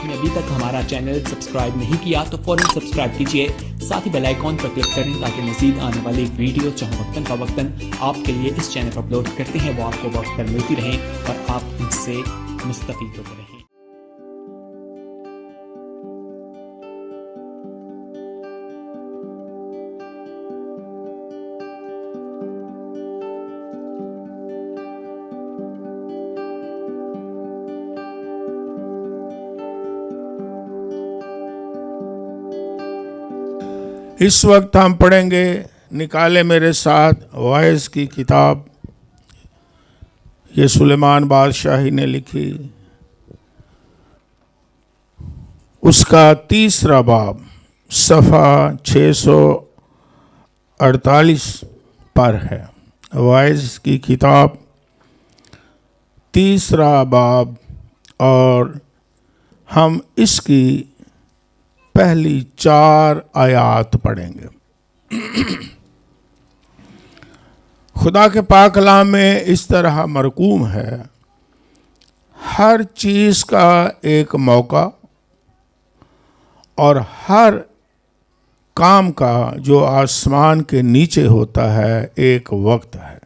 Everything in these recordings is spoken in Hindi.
आपने अभी तक हमारा चैनल सब्सक्राइब नहीं किया तो फौरन सब्सक्राइब कीजिए, साथ ही बेल आइकॉन पर क्लिक करें ताकि मजीद आने वाली वीडियो चाहे वक्तन फवक्तन आपके लिए इस चैनल पर अपलोड करते हैं वो आपको वक्त पर मिलती रहें और आप इनसे मुस्तफीद होते रहें। इस वक्त हम पढ़ेंगे निकाले मेरे साथ वाइज की किताब। ये सुलेमान बादशाही ने लिखी। उसका 3रा बाब सफ़ा 648 पर है। वाइज की किताब 3रा बाब और हम इसकी पहली 4 आयात पढ़ेंगे। खुदा के पाक कलाम में इस तरह मरकूम है, हर चीज़ का एक मौका और हर काम का जो आसमान के नीचे होता है एक वक्त है।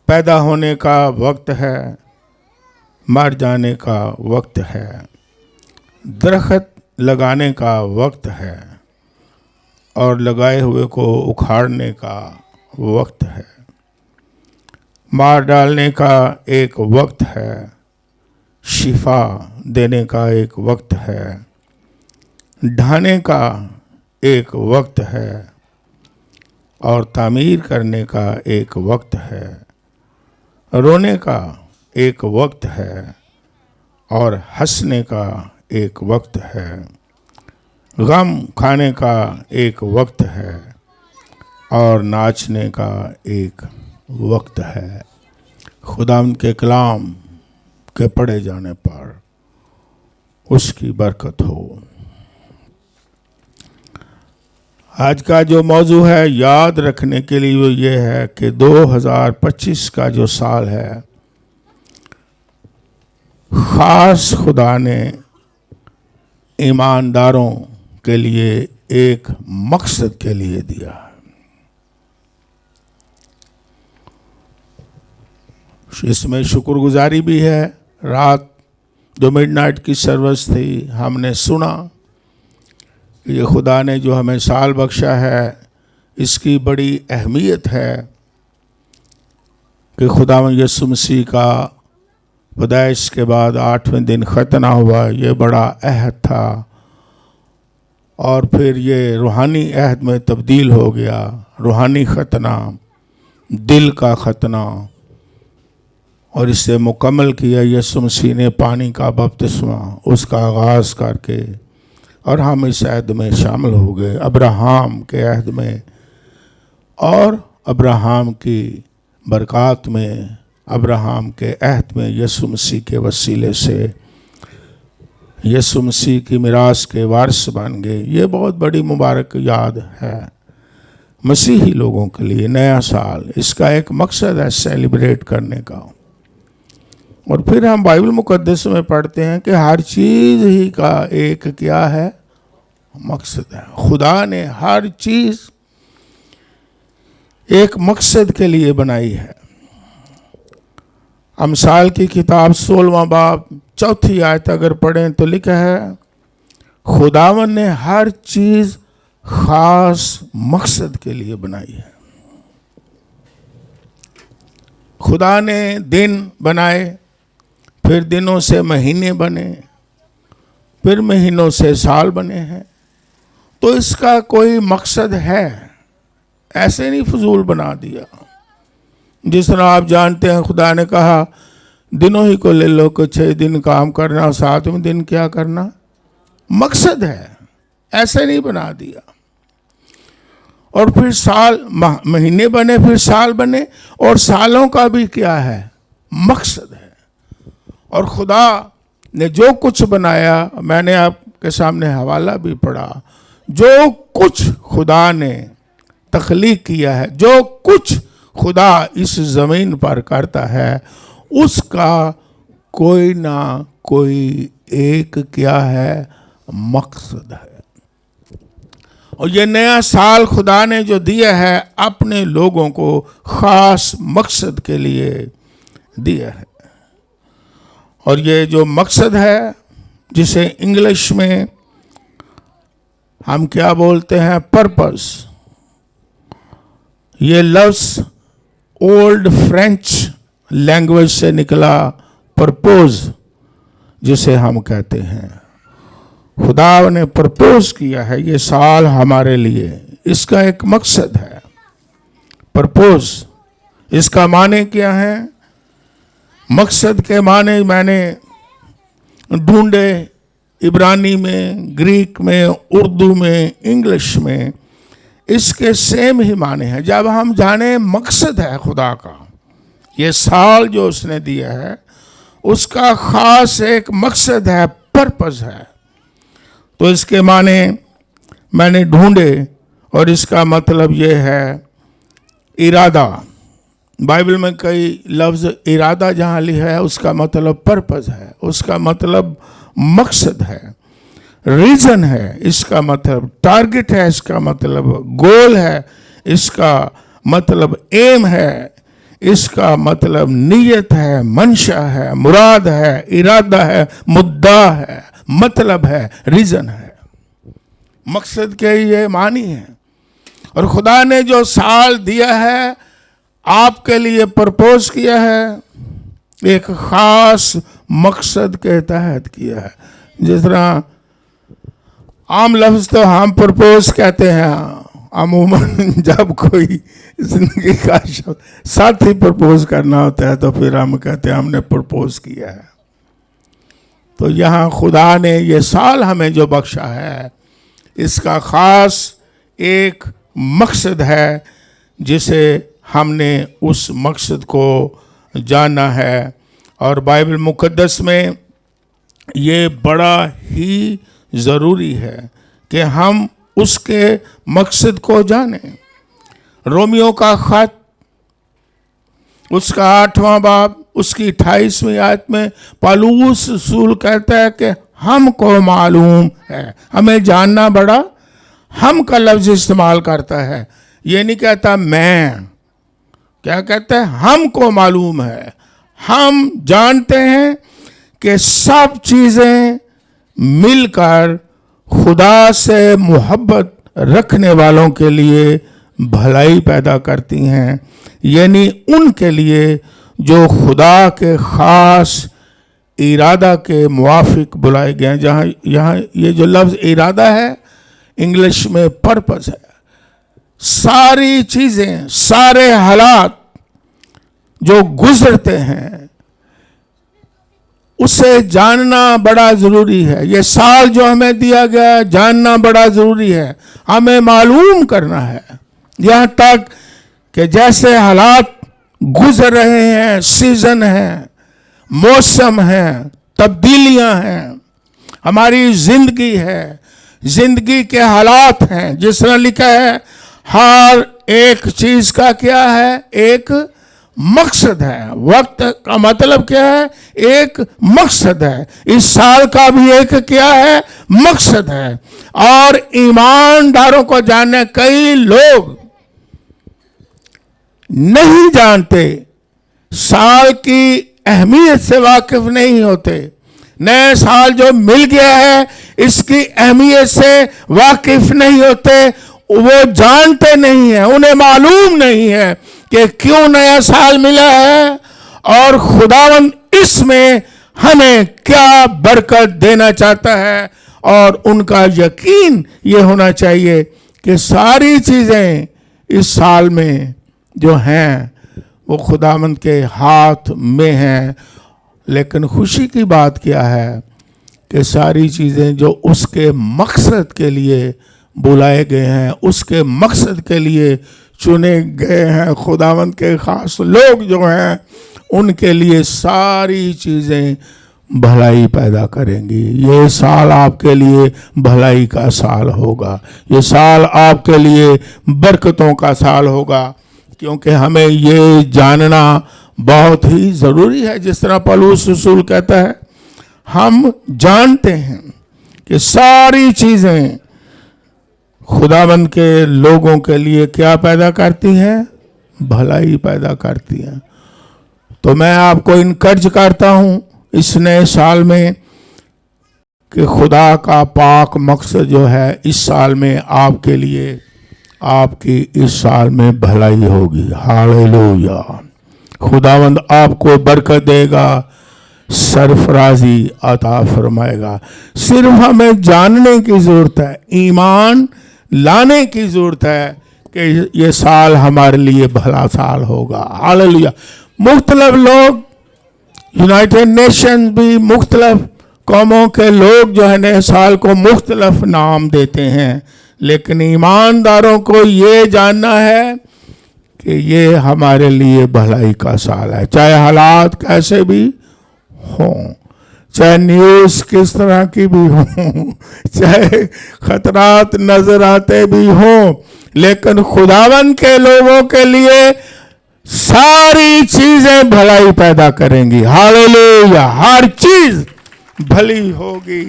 पैदा होने का वक्त है, मर जाने का वक्त है, दरख्त लगाने का वक्त है और लगाए हुए को उखाड़ने का वक्त है, मार डालने का एक वक्त है, शिफा देने का एक वक्त है, ढाने का एक वक्त है और तामीर करने का एक वक्त है, रोने का एक वक्त है और हंसने का एक वक्त है, गम खाने का एक वक्त है और नाचने का एक वक्त है। खुदावंद के कलाम के पढ़े जाने पर उसकी बरकत हो। आज का जो मौजू है याद रखने के लिए वो ये है कि 2025 का जो साल है ख़ास खुदा ने ईमानदारों के लिए एक मकसद के लिए दिया है। इसमें शुक्रगुजारी भी है। रात जो मिडनाइट की सर्विस थी हमने सुना कि ये खुदा ने जो हमें साल बख्शा है इसकी बड़ी अहमियत है कि खुदावंद यीशु मसीह का पैदाइश के बाद 8वें दिन खतना हुआ। ये बड़ा अहद था और फिर ये रूहानी अहद में तब्दील हो गया। रूहानी खतना, दिल का खतना, और इससे मुकम्मल किया यीशु मसीह ने पानी का बपतिस्मा, उसका आगाज़ करके, और हम इस अहद में शामिल हो गए अब्राहम के अहद में, और अब्राहम की बरक़ात में, अब्राहम के अहद में यीशु मसीह के वसीले से यीशु मसीह की मिरास के वारिस बन गए। ये बहुत बड़ी मुबारक याद है मसीही लोगों के लिए। नया साल इसका एक मकसद है सेलिब्रेट करने का। और फिर हम बाइबल मुकद्दस में पढ़ते हैं कि हर चीज़ ही का एक क्या है मकसद है। खुदा ने हर चीज़ एक मकसद के लिए बनाई है। अमसाल की किताब 16वां बाब 4थी आयत अगर पढ़ें तो लिखा है खुदावन ने हर चीज़ ख़ास मकसद के लिए बनाई है। खुदा ने दिन बनाए, फिर दिनों से महीने बने, फिर महीनों से साल बने हैं। तो इसका कोई मकसद है, ऐसे नहीं फजूल बना दिया। जिस तरह आप जानते हैं खुदा ने कहा दिनों ही को ले लो कि 6 दिन काम करना और 7वें दिन क्या करना। मकसद है, ऐसे नहीं बना दिया। और फिर साल महीने बने, फिर साल बने, और सालों का भी क्या है मकसद है। और खुदा ने जो कुछ बनाया, मैंने आपके सामने हवाला भी पढ़ा, जो कुछ खुदा ने तख्लीक किया है, जो कुछ खुदा इस ज़मीन पर करता है, उसका कोई ना कोई एक क्या है? मकसद है। और ये नया साल खुदा ने जो दिया है अपने लोगों को खास मकसद के लिए दिया है। और ये जो मकसद है, जिसे इंग्लिश में हम क्या बोलते हैं? पर्पस। ये लफ्ज ओल्ड फ्रेंच लैंग्वेज से निकला, परपोज, जिसे हम कहते हैं। खुदा ने प्रपोज किया है ये साल हमारे लिए, इसका एक मकसद है। प्रपोज, इसका माने क्या है? मकसद के माने मैंने ढूंढे, इब्रानी में, ग्रीक में, उर्दू में, इंग्लिश में, इसके सेम ही माने हैं। जब हम जाने मकसद है खुदा का, ये साल जो उसने दिया है उसका खास एक मकसद है, पर्पस है, तो इसके माने मैंने ढूंढे और इसका मतलब ये है इरादा। बाइबल में कई लफ्ज़ इरादा जहाँ लिखा है उसका मतलब पर्पस है, उसका मतलब मकसद है, रीज़न है, इसका मतलब टारगेट है, इसका मतलब गोल है, इसका मतलब एम है, इसका मतलब नीयत है, मंशा है, मुराद है, इरादा है, मुद्दा है, मतलब है, रीज़न है। मकसद के ये मानी है। और खुदा ने जो साल दिया है आपके लिए प्रपोज किया है, एक खास मकसद के तहत किया है। जिस तरह आम लफ्ज तो हम प्रपोज कहते हैं, अमूमन जब कोई जिंदगी का साथी प्रपोज करना होता है तो फिर हम कहते हैं हमने प्रपोज किया है। तो यहाँ खुदा ने ये साल हमें जो बख्शा है इसका खास एक मकसद है, जिसे हमने उस मकसद को जाना है। और बाइबल मुकद्दस में ये बड़ा ही ज़रूरी है कि हम उसके मकसद को जानें। रोमियो का खत, उसका 8वां बाब, उसकी 28वीं आयत में पौलुस रसूल कहता है कि हमको मालूम है। हमें जानना बड़ा, हम का लफ्ज इस्तेमाल करता है, ये नहीं कहता मैं, क्या कहता है? हमको मालूम है। हम जानते हैं कि सब चीज़ें मिलकर खुदा से मोहब्बत रखने वालों के लिए भलाई पैदा करती हैं, यानी उनके लिए जो खुदा के खास इरादा के मुआफिक बुलाए गए हैं। जहाँ यहाँ ये जो लफ्ज़ इरादा है इंग्लिश में पर्पस है। सारी चीज़ें, सारे हालात जो गुजरते हैं उसे जानना बड़ा ज़रूरी है। ये साल जो हमें दिया गया जानना बड़ा ज़रूरी है, हमें मालूम करना है। यहाँ तक कि जैसे हालात गुजर रहे हैं, सीज़न हैं, मौसम हैं, तब्दीलियाँ हैं, हमारी ज़िंदगी है, ज़िंदगी के हालात हैं। जिस तरह लिखा है हर एक चीज़ का क्या है? एक मकसद है। वक्त का मतलब क्या है? एक मकसद है। इस साल का भी एक क्या है? मकसद है। और ईमानदारों को जानने, कई लोग नहीं जानते, साल की अहमियत से वाकिफ नहीं होते। नए साल जो मिल गया है इसकी अहमियत से वाकिफ नहीं होते, वो जानते नहीं है, उन्हें मालूम नहीं है कि क्यों नया साल मिला है और खुदावंद इसमें हमें क्या बरकत देना चाहता है। और उनका यकीन ये होना चाहिए कि सारी चीज़ें इस साल में जो हैं वो खुदावंद के हाथ में हैं। लेकिन खुशी की बात क्या है कि सारी चीज़ें जो उसके मकसद के लिए बुलाए गए हैं, उसके मकसद के लिए चुने गए हैं, खुदावंद के खास लोग जो हैं उनके लिए सारी चीज़ें भलाई पैदा करेंगी। ये साल आपके लिए भलाई का साल होगा, ये साल आपके लिए बरकतों का साल होगा, क्योंकि हमें ये जानना बहुत ही ज़रूरी है। जिस तरह पौलुस रसूल कहता है हम जानते हैं कि सारी चीजें खुदावंद के लोगों के लिए क्या पैदा करती हैं? भलाई पैदा करती हैं। तो मैं आपको इनकर्ज करता हूं इस नए साल में कि खुदा का पाक मकसद जो है इस साल में आपके लिए, आपकी इस साल में भलाई होगी। हालेलुया। खुदावंद आपको बरकत देगा, सरफराजी अता फरमाएगा। सिर्फ हमें जानने की जरूरत है, ईमान लाने की जरूरत है कि ये साल हमारे लिए भला साल होगा। हालेलुया। मुख्तलिफ लोग, यूनाइटेड नेशन भी मुख्तलिफ कौमों के लोग जो है नए साल को मुख्तलिफ नाम देते हैं, लेकिन ईमानदारों को ये जानना है कि ये हमारे लिए भलाई का साल है। चाहे हालात कैसे भी हों, चाहे न्यूज़ किस तरह की भी हो, चाहे खतरात नजर आते भी हों, लेकिन खुदावन के लोगों के लिए सारी चीजें भलाई पैदा करेंगी। हालेलुया। हर चीज भली होगी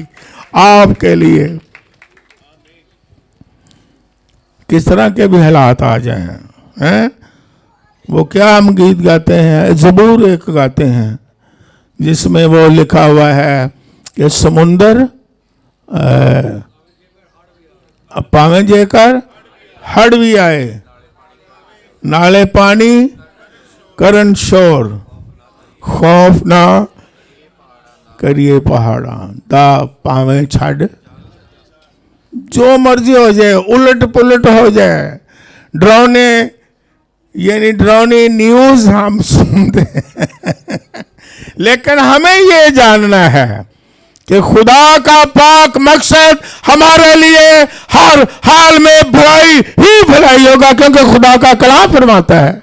आपके लिए। किस तरह के भी हालात आ जाएं, हैं? वो क्या हम गीत गाते हैं, ज़बूर एक गाते हैं जिसमें वो लिखा हुआ है कि समुंदर पावे जेकर हड़ भी आए, नाले पानी करन शोर, खौफ ना करिए पहाड़ा, दा पावे छड़। जो मर्जी हो जाए, उलट पुलट हो जाए, डरावने यानी डरावनी न्यूज हम सुनते हैं, लेकिन हमें ये जानना है कि खुदा का पाक मकसद हमारे लिए हर हाल में भलाई ही भलाई होगा, क्योंकि खुदा का कलाम फरमाता है,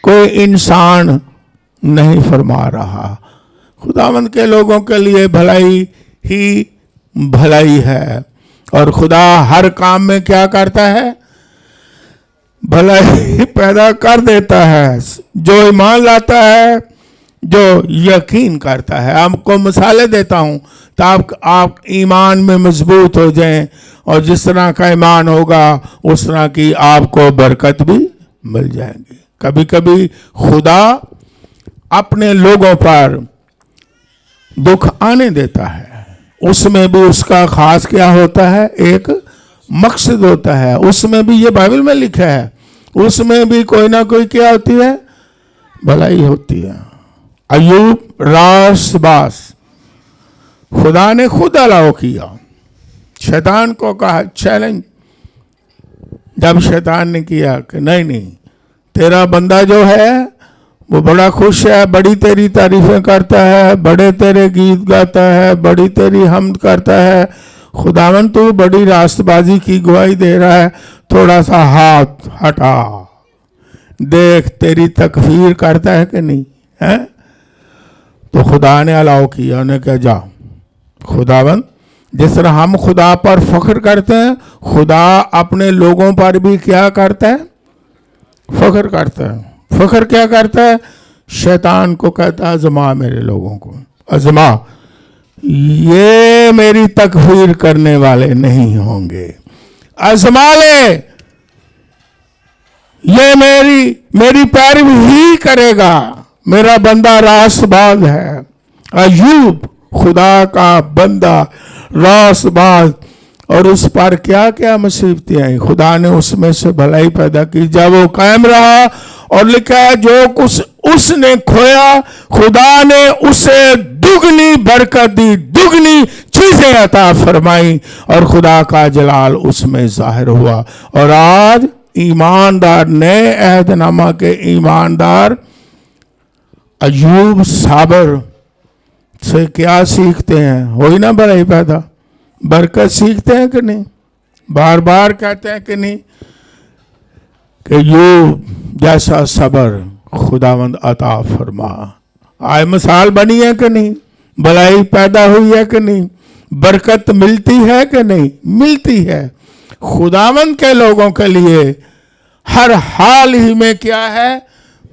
कोई इंसान नहीं फरमा रहा। खुदावंद के लोगों के लिए भलाई ही भलाई है, और खुदा हर काम में क्या करता है? भलाई पैदा कर देता है। जो ईमान लाता है, जो यकीन करता है। आपको मिसालें देता हूं तो आप ईमान में मजबूत हो जाएं, और जिस तरह का ईमान होगा उस तरह की आपको बरकत भी मिल जाएगी। कभी कभी खुदा अपने लोगों पर दुख आने देता है, उसमें भी उसका खास क्या होता है? एक मकसद होता है। उसमें भी ये बाइबल में लिखा है, उसमें भी कोई ना कोई क्या होती है? भलाई होती है। अय्यूब रासबास, खुदा ने खुद अलाउ किया, शैतान को कहा चैलेंज। जब शैतान ने किया कि नहीं नहीं, तेरा बंदा जो है वो बड़ा खुश है, बड़ी तेरी तारीफें करता है, बड़े तेरे गीत गाता है, बड़ी तेरी हमद करता है, खुदावन तू बड़ी रास्तबाजी की गवाही दे रहा है, थोड़ा सा हाथ हटा देख तेरी तकफीर करता है कि नहीं है। तो खुदा ने अलाउ किया, उन्हें कहा जा खुदावन, जिस तरह हम खुदा पर फख्र करते हैं, खुदा अपने लोगों पर भी क्या करता है? फख्र करता है। फख्र क्या करता है? शैतान को कहता है आजमा मेरे लोगों को, आजमा, ये मेरी तकफीर करने वाले नहीं होंगे, आजमा ले, ये मेरी पैरवी ही करेगा, मेरा बंदा रासबाज है। अय्यूब खुदा का बंदा रासबाज, और उस पर क्या क्या मुसीबतें आई, खुदा ने उसमें से भलाई पैदा की जब वो कायम रहा। और लिखा है जो कुछ उसने खोया खुदा ने उसे दुगनी बरकत दी, दुगनी चीजें अता फरमाई, और खुदा का जलाल उसमें जाहिर हुआ। और आज ईमानदार, नए अहदनामा के ईमानदार अय्यूब साबर से क्या सीखते हैं? हो ही ना भलाई पैदा, बरकत सीखते हैं कि नहीं? बार बार कहते हैं कि नहीं कि अय्यूब जैसा सबर खुदावंद अता फरमा। आय मिसाल बनी है कि नहीं? भलाई पैदा हुई है कि नहीं? बरकत मिलती है कि नहीं? मिलती है। खुदावंद के लोगों के लिए हर हाल ही में क्या है?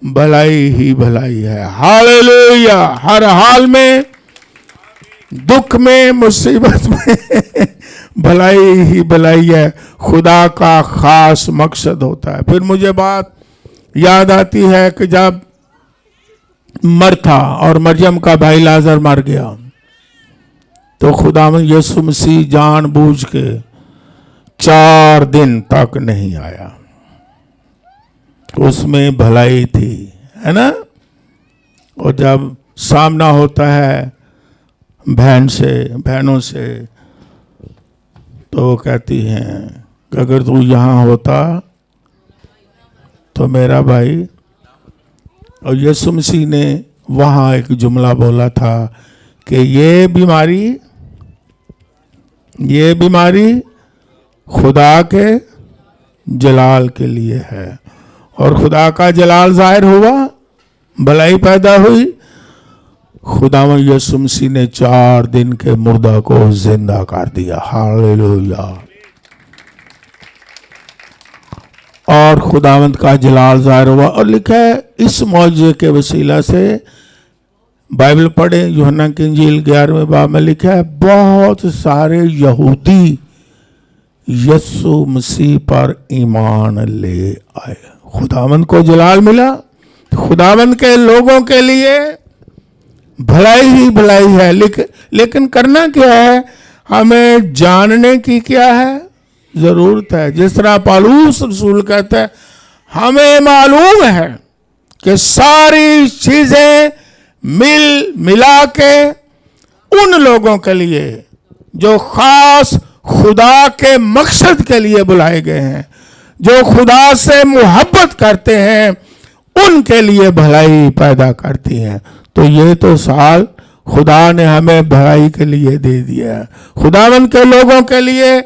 भलाई ही भलाई है। हालेलुया। हर हाल में दुख में, मुसीबत में भलाई ही भलाई है। खुदा का खास मकसद होता है। फिर मुझे बात याद आती है कि जब मरथा और मरियम का भाई लाजर मर गया तो खुदावंद यीशु मसीह जानबूझ के 4 दिन तक नहीं आया। उसमें भलाई थी, है ना। और जब सामना होता है बहनों से तो वो कहती हैं कि अगर तू यहाँ होता तो मेरा भाई। और यीशु मसीह ने वहाँ एक जुमला बोला था कि ये बीमारी खुदा के जलाल के लिए है। और खुदा का जलाल जाहिर हुआ, भलाई पैदा हुई। खुदावंद यीशु मसीह ने 4 दिन के मुर्दा को जिंदा कर दिया। हालेलुया। और खुदावंद का जलाल जाहिर हुआ। और लिखा है इस मौजूद के वसीला से, बाइबल पढ़े यूहन्ना की इंजील 11वें बाब में लिखा है बहुत सारे यहूदी यीशु मसीह पर ईमान ले आए। खुदावंद को जलाल मिला। खुदावंद के लोगों के लिए भलाई ही भलाई है। लेकिन करना क्या है? हमें जानने की क्या है जरूरत है। जिस तरह पौलुस रसूल कहता है हमें मालूम है कि सारी चीजें मिला के उन लोगों के लिए जो खास खुदा के मकसद के लिए बुलाए गए हैं, जो खुदा से मोहब्बत करते हैं, उनके लिए भलाई पैदा करती हैं। तो ये तो साल खुदा ने हमें भलाई के लिए दे दिया है। खुदावंद के लोगों के लिए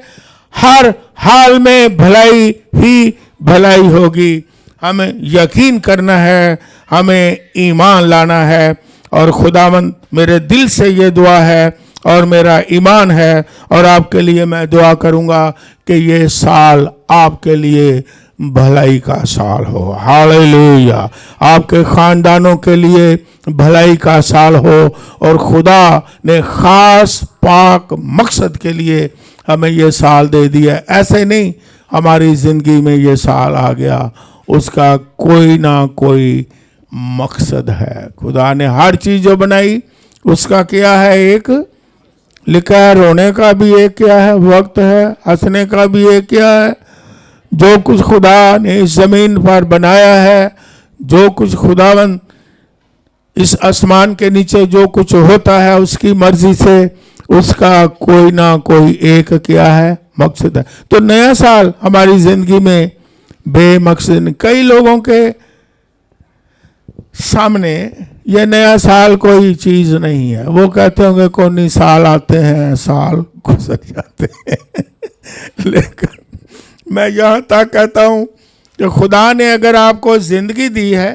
हर हाल में भलाई ही भलाई होगी। हमें यकीन करना है, हमें ईमान लाना है। और खुदावंद मेरे दिल से ये दुआ है और मेरा ईमान है और आपके लिए मैं दुआ करूंगा कि ये साल आपके लिए भलाई का साल हो। हालेलुया। आपके खानदानों के लिए भलाई का साल हो। और खुदा ने खास पाक मकसद के लिए हमें ये साल दे दिया। ऐसे नहीं हमारी जिंदगी में ये साल आ गया, उसका कोई ना कोई मकसद है। खुदा ने हर चीज जो बनाई उसका क्या है, एक लिखा है। रोने का भी एक क्या है वक्त है, हंसने का भी एक क्या है। जो कुछ खुदा ने इस जमीन पर बनाया है, जो कुछ खुदावंद इस आसमान के नीचे जो कुछ होता है उसकी मर्जी से, उसका कोई ना कोई एक क्या है मकसद है। तो नया साल हमारी जिंदगी में बेमकसद, कई लोगों के सामने ये नया साल कोई चीज नहीं है। वो कहते होंगे कौन साल आते हैं साल गुजर जाते हैं। लेकिन मैं यहाँ तक कहता हूँ कि खुदा ने अगर आपको जिंदगी दी है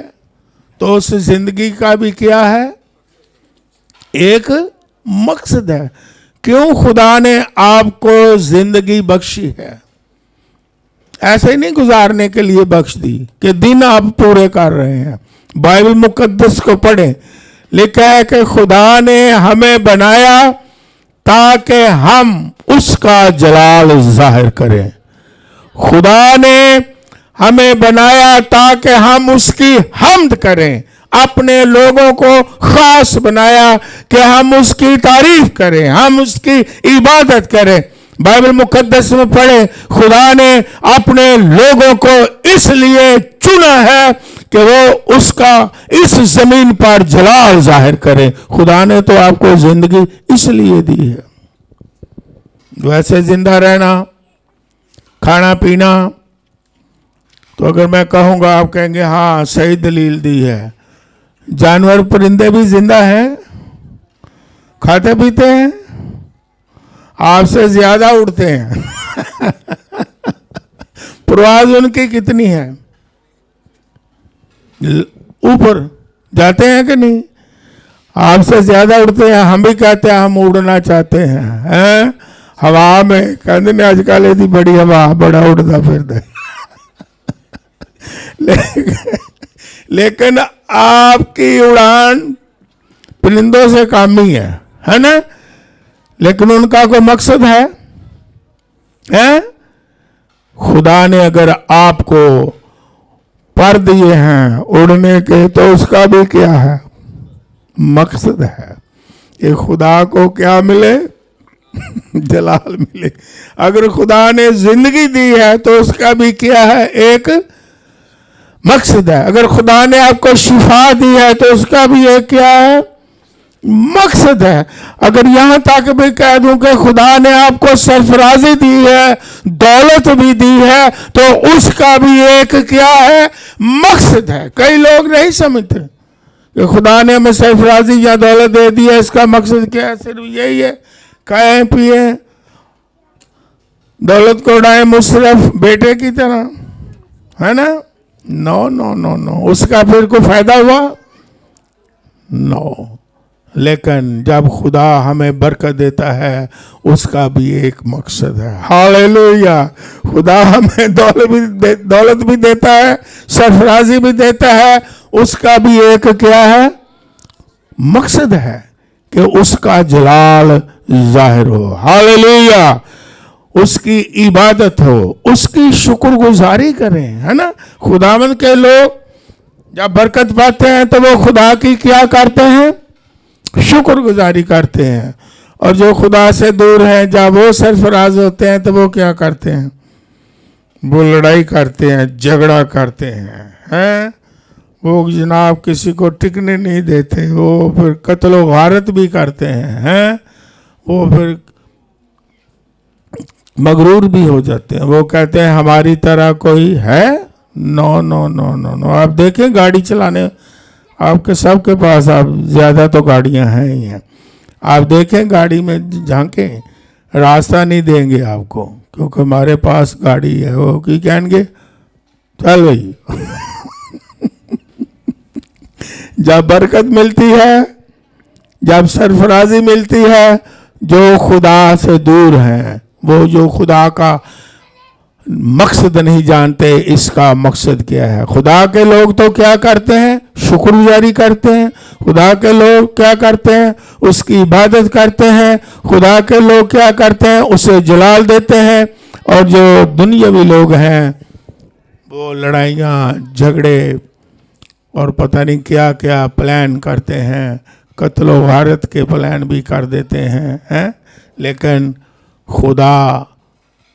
तो उस जिंदगी का भी क्या है, एक मकसद है। क्यों खुदा ने आपको जिंदगी बख्शी है? ऐसे ही नहीं गुजारने के लिए बख्श दी कि दिन आप पूरे कर रहे हैं। बाइबल मुकद्दस को पढ़ें, लिखा है कि खुदा ने हमें बनाया ताकि हम उसका जलाल जाहिर करें। खुदा ने हमें बनाया ताकि हम उसकी हम्द करें। अपने लोगों को खास बनाया कि हम उसकी तारीफ करें, हम उसकी इबादत करें। बाइबल मुकद्दस में पढ़े, खुदा ने अपने लोगों को इसलिए चुना है कि वो उसका इस जमीन पर जलाल जाहिर करें। खुदा ने तो आपको जिंदगी इसलिए दी है। वैसे जिंदा रहना, खाना पीना, तो अगर मैं कहूंगा आप कहेंगे हाँ सही दलील दी है। जानवर परिंदे भी जिंदा हैं, खाते पीते हैं, आपसे ज्यादा उड़ते हैं। परवाज उनकी कितनी है, ऊपर जाते हैं कि नहीं? आपसे ज्यादा उड़ते हैं। हम भी कहते हैं हम उड़ना चाहते हैं, हवा में। कहते ने आजकल यदि बड़ी हवा, बड़ा उड़ता फिरता। लेकिन आपकी उड़ान परिंदों से कम ही है ना। लेकिन उनका कोई मकसद है? खुदा ने अगर आपको पर दिए हैं उड़ने के, तो उसका भी क्या है? मकसद है कि खुदा को क्या मिले? जलाल मिले। अगर खुदा ने जिंदगी दी है तो उसका भी क्या है? एक मकसद है। अगर खुदा ने आपको शिफा दी है तो उसका भी एक क्या है? मकसद है। अगर यहां तक भी कह दूं कि खुदा ने आपको सरफराजी दी है, दौलत भी दी है, तो उसका भी एक क्या है? मकसद है। कई लोग नहीं समझते कि खुदा ने हमें सरफराजी या दौलत दे दी है, इसका मकसद क्या है? सिर्फ यही है खाएं पिए, दौलत को उड़ाएं मुशर्रफ बेटे की तरह, है ना? नो नो नो नो, उसका फिर कोई फायदा हुआ? नो। लेकिन जब खुदा हमें बरकत देता है उसका भी एक मकसद है। हालेलुया। खुदा हमें दौलत भी देता है, सरफराजी भी देता है, उसका भी एक क्या है? मकसद है कि उसका जलाल जाहिर हो। हालेलुया। उसकी इबादत हो, उसकी शुक्रगुजारी करें, है ना? खुदावंद के लोग जब बरकत पाते हैं तो वो खुदा की क्या करते हैं? शुक्रगुजारी करते हैं। और जो खुदा से दूर हैं, जब वो सरफराज होते हैं तो वो क्या करते हैं? वो लड़ाई करते हैं, झगड़ा करते हैं, वो जनाब किसी को टिकने नहीं देते, वो फिर कत्ल व गारत भी करते हैं, वो फिर मगरूर भी हो जाते हैं। वो कहते हैं हमारी तरह कोई है? No no no no no. आप देखें गाड़ी चलाने, आपके सबके पास, आप ज़्यादा तो गाड़ियां हैं ही हैं, आप देखें गाड़ी में झांकें, रास्ता नहीं देंगे आपको, क्योंकि हमारे पास गाड़ी है। वो की कहेंगे चल भाई। जब बरकत मिलती है, जब सरफराजी मिलती है, जो खुदा से दूर हैं, वो जो खुदा का मकसद नहीं जानते इसका मकसद क्या है। खुदा के लोग तो क्या करते हैं? शुक्रगुजारी करते हैं। खुदा के लोग क्या करते हैं? उसकी इबादत करते हैं। खुदा के लोग क्या करते हैं? उसे जलाल देते हैं। और जो दुनियावी लोग हैं वो लड़ाइयाँ, झगड़े और पता नहीं क्या क्या प्लान करते हैं, कत्ल व गारत के प्लान भी कर देते हैं। लेकिन खुदा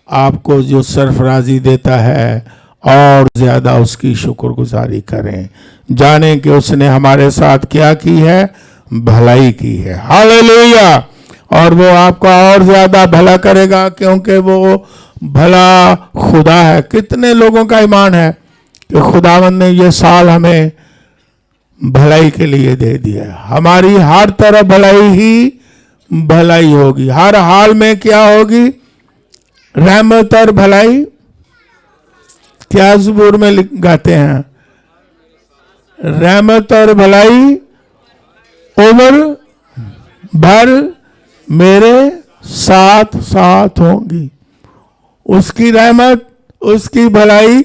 आपको जो सरफराजी देता है और ज़्यादा उसकी शुक्रगुजारी करें, जाने कि उसने हमारे साथ क्या की है? भलाई की है। हालेलुया। और वो आपका और ज़्यादा भला करेगा, क्योंकि वो भला खुदा है। कितने लोगों का ईमान है कि खुदावंद ने ये साल हमें भलाई के लिए दे दिया? हमारी हर तरह भलाई ही भलाई होगी, हर हाल में क्या होगी? रहमत और भलाई। क्या ज़बूर में गाते हैं? रहमत और भलाई उम्र भर मेरे साथ साथ होंगी। उसकी रहमत, उसकी भलाई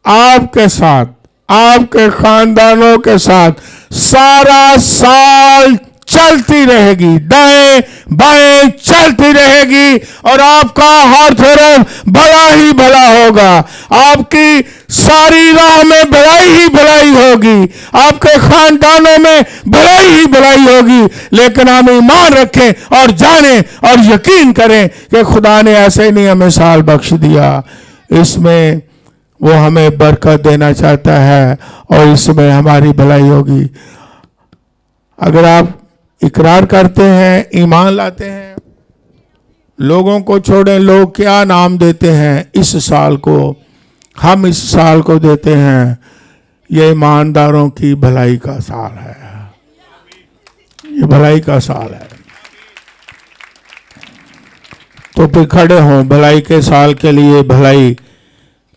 आपके साथ, आपके खानदानों के साथ सारा साल चलती रहेगी, दाएं बाएं चलती रहेगी, और आपका हर तरफ भला ही भला होगा। आपकी सारी राह में भलाई ही भलाई होगी, आपके खानदानों में भलाई ही भलाई होगी। लेकिन हम ईमान रखें और जानें और यकीन करें कि खुदा ने ऐसे नहीं हमें साल बख्श दिया, इसमें वो हमें बरकत देना चाहता है और इसमें हमारी भलाई होगी। अगर आप इकरार करते हैं, ईमान लाते हैं, लोगों को छोड़ें, लोग क्या नाम देते हैं इस साल को, हम इस साल को देते हैं ये ईमानदारों की भलाई का साल है, ये भलाई का साल है। तो फिर खड़े हों, भलाई के साल के लिए भलाई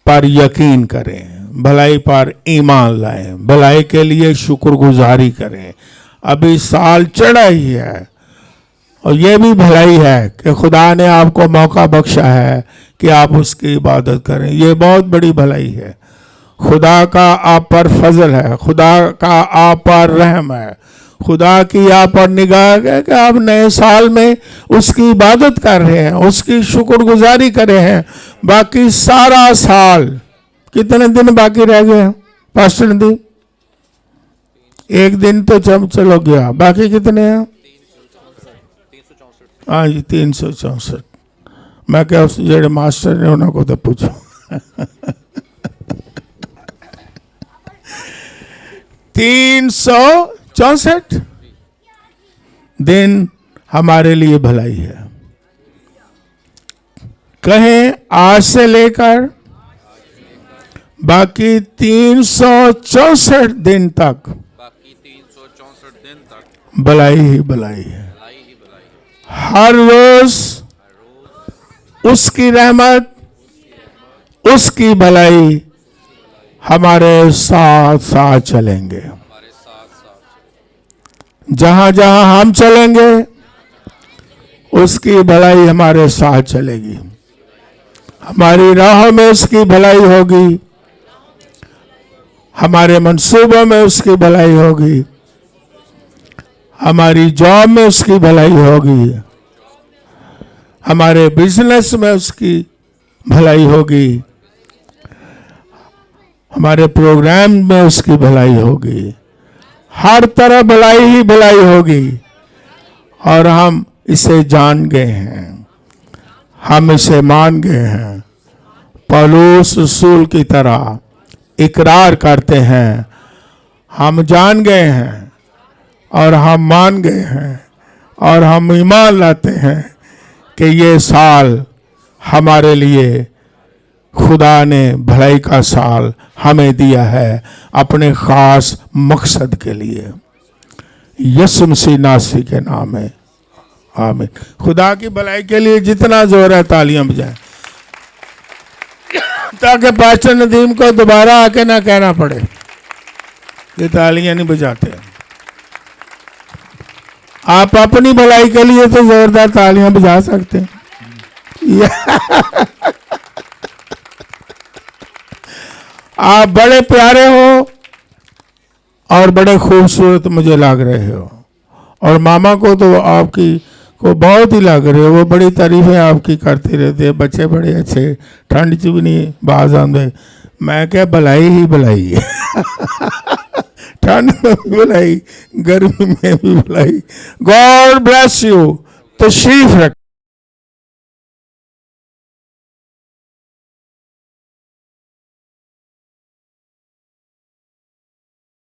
पर यकीन करें, भलाई पर ईमान लाएं, भलाई के लिए शुक्रगुजारी करें। अभी साल चढ़ा ही है और ये भी भलाई है कि खुदा ने आपको मौका बख्शा है कि आप उसकी इबादत करें। ये बहुत बड़ी भलाई है। खुदा का आप पर फजल है, खुदा का आप पर रहम है, खुदा की आप पर निगाह है कि आप नए साल में उसकी इबादत कर रहे हैं, उसकी शुक्रगुजारी कर रहे हैं। बाकी सारा साल, कितने दिन बाकी रह गए पास्टर नदीम? एक दिन तो चलो गया, बाकी कितने हैं? 364। हाँ जी, 364। मैं क्या उस जेड़े मास्टर ने उन्होंने तो पूछो। 364 दिन हमारे लिए भलाई है। कहें आज से लेकर बाकी 364 दिन तक, भलाई ही भलाई है। हर रोज उसकी रहमत, उसकी भलाई हमारे साथ साथ चलेंगे। जहां जहां हम चलेंगे उसकी भलाई हमारे साथ चलेगी। हमारी राहों में उसकी भलाई होगी, हमारे मंसूबों में उसकी भलाई होगी, हमारी जॉब में उसकी भलाई होगी, हमारे बिजनेस में उसकी भलाई होगी, हमारे प्रोग्राम में उसकी भलाई होगी। हर तरह भलाई ही भलाई होगी। और हम इसे जान गए हैं, हम इसे मान गए हैं। पौलुस रसूल की तरह इकरार करते हैं, हम जान गए हैं और हम मान गए हैं और हम ईमान लाते हैं कि ये साल हमारे लिए खुदा ने भलाई का साल हमें दिया है अपने खास मकसद के लिए। यीशु मसीह नासरी के नाम में आमीन। खुदा की भलाई के लिए जितना जोर है तालियां बजाएं, ताकि पास्टर नदीम को दोबारा आके ना कहना पड़े कि तालियां नहीं बजाते। आप अपनी भलाई के लिए तो जोरदार तालियां बजा सकते हैं। आप बड़े प्यारे हो और बड़े खूबसूरत मुझे लग रहे हो, और मामा को तो आपकी को बहुत ही लग रहे हो। वो बड़ी तारीफें आपकी करते रहते हैं। बच्चे बड़े अच्छे, ठंड च भी नहीं बाज आते। मैं क्या भलाई ही भलाई है। ठंड में भी भलाई, गर्मी में भी भलाई। God bless you. तशरीफ रख।